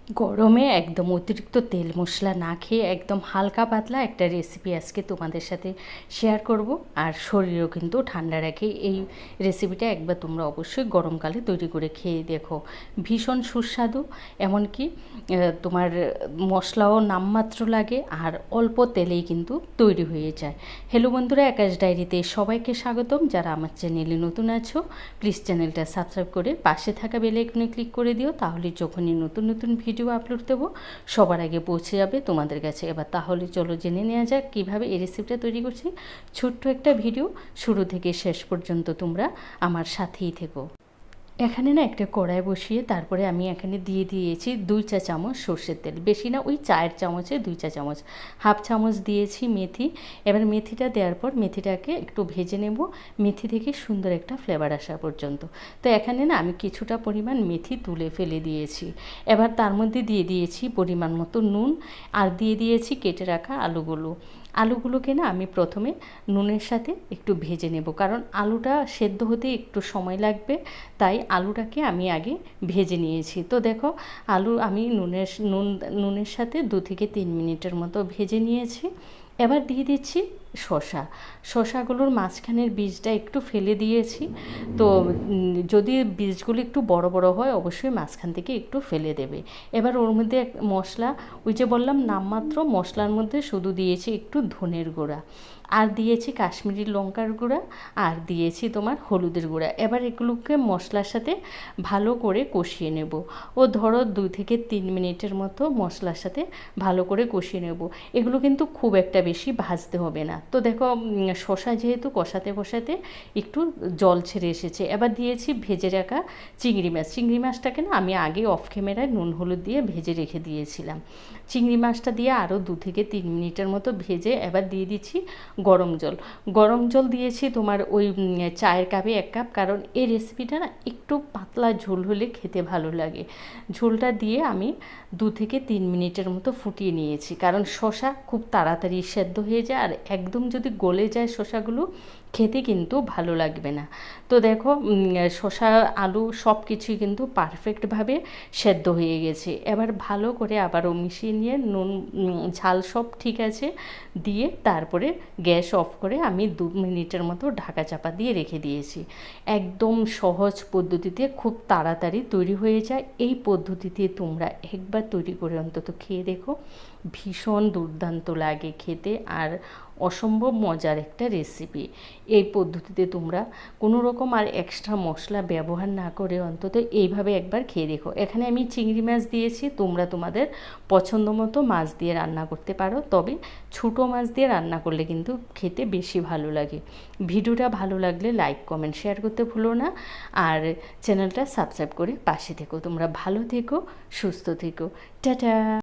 গরমে একদম অতিরিক্ত তেল মশলা না খেয়ে একদম হালকা পাতলা একটা রেসিপি আজকে তোমাদের সাথে শেয়ার করব। আর শরীরও কিন্তু ঠান্ডা রাখে। এই রেসিপিটা একবার তোমরা অবশ্যই গরমকালে তৈরি করে খেয়ে দেখো, ভীষণ সুস্বাদু। এমনকি তোমার মশলাও নামমাত্র লাগে আর অল্প তেলেই কিন্তু তৈরি হয়ে যায়। হ্যালো বন্ধুরা, আকাশ ডায়েরিতে সবাইকে স্বাগতম। যারা আমার চ্যানেলে নতুন আছো প্লিজ চ্যানেলটা সাবস্ক্রাইব করে পাশে থাকা বেল আইকনে ক্লিক করে দিও, তাহলে যখনই নতুন নতুন ভিডিও আপলোড দেবো সবার আগে পৌঁছে যাবে তোমাদের কাছে। এবার তাহলে চলো জেনে নেওয়া যাক কীভাবে এই রেসিপিটা তৈরি করছি। ছোট্ট একটা ভিডিও, শুরু থেকে শেষ পর্যন্ত তোমরা আমার সাথেই থেকো। এখানে না একটা কড়াই বসিয়ে তারপরে আমি এখানে দিয়ে দিয়েছি 2 চা চামচ সর্ষের তেল, বেশি না, ওই চায়ের চামচে 2 চা চামচ, হাফ চামচ দিয়েছি মেথি। এবার মেথিটা দেওয়ার পর মেথিটাকে একটু ভেজে নেব, মেথি থেকে সুন্দর একটা ফ্লেভার আসা পর্যন্ত। তো এখানে না আমি কিছুটা পরিমাণ মেথি তুলে ফেলে দিয়েছি। এবার তার মধ্যে দিয়ে দিয়েছি পরিমাণ মতো নুন, আর দিয়ে দিয়েছি কেটে রাখা আলুগুলোকে না আমি প্রথমে নুনের সাথে একটু ভেজে নেব, কারণ আলুটা সেদ্ধ হতে একটু সময় লাগবে, তাই আলুটাকে আমি আগে ভেজে নিয়েছি। তো দেখো, আলু আমি নুনের সাথে 2 থেকে 3 মিনিটের মতো ভেজে নিয়েছি। এবার দিয়ে দিচ্ছি শসাগুলোর মাঝখানের বীজটা একটু ফেলে দিয়েছি। তো যদি বীজগুলো একটু বড় বড় হয় অবশ্যই মাঝখান থেকে একটু ফেলে দেবে। এবার ওর মধ্যে মশলা, ওই যে বললাম নামমাত্র, মশলার মধ্যে শুধু দিয়েছি একটু ধনের গুঁড়া, আর দিয়েছি কাশ্মীরি লঙ্কার গুঁড়া, আর দিয়েছি তোমার হলুদের গুঁড়া। এবার এগুলোকে মশলার সাথে ভালো করে কষিয়ে নেব। ও ধরো 2 থেকে 3 মিনিটের মতো মশলার সাথে ভালো করে কষিয়ে নেব। এগুলো কিন্তু খুব একটা বেশি ভাজতে হবে না। তো দেখো, শসা যেহেতু কষাতে কষাতে একটু জল ছেড়ে এসেছে। এবার দিয়েছি ভেজে রাখা চিংড়ি মাছটাকে না আমি আগে অফ ক্যামেরায় নুন হলুদ দিয়ে ভেজে রেখে দিয়েছিলাম। চিংড়ি মাছটা দিয়ে আরও 2 থেকে 3 মিনিটের মতো ভেজে এবার দিয়ে দিচ্ছি গরম জল দিয়েছি তোমার ওই চায়ের কাপে 1 কাপ, কারণ এই রেসিপিটা না একটু পাতলা ঝোল হলে খেতে ভালো লাগে। ঝোলটা দিয়ে আমি 2 থেকে 3 মিনিটের মতো ফুটিয়ে নিয়েছি, কারণ শসা খুব তাড়াতাড়ি সেদ্ধ হয়ে যায়, আর একদম যদি গলে যায় শসাগুলো খেতে কিন্তু ভালো লাগবে না। তো দেখো, শসা আলু সব কিছুই কিন্তু পারফেক্টভাবে সেদ্ধ হয়ে গেছে। এবার ভালো করে আবারও মিশিয়ে নিয়ে নুন ঝাল সব ঠিক আছে দিয়ে তারপরে গ্যাস অফ করে আমি 2 মিনিটের মতো ঢাকা চাপা দিয়ে রেখে দিয়েছি। একদম সহজ পদ্ধতিতে খুব তাড়াতাড়ি তৈরি হয়ে যায়। এই পদ্ধতিতে তোমরা একবার তৈরি করে অন্তত খেয়ে দেখো, ভীষণ দুর্দান্ত লাগে খেতে, আর অসম্ভব মজার একটা রেসিপি। এই পদ্ধতিতে তোমরা কোনো রকম আর এক্সট্রা মশলা ব্যবহার না করে অন্তত এইভাবে একবার খেয়ে দেখো। এখানে আমি চিংড়ি মাছ দিয়েছি, তোমরা তোমাদের পছন্দ মতো মাছ দিয়ে রান্না করতে পারো, তবে ছোটো মাছ দিয়ে রান্না করলে কিন্তু খেতে বেশি ভালো লাগে। ভিডিওটা ভালো লাগলে লাইক কমেন্ট শেয়ার করতে ভুলো না, আর চ্যানেলটা সাবস্ক্রাইব করে পাশে থেকো। তোমরা ভালো থেকো, সুস্থ থেকো, টাটা।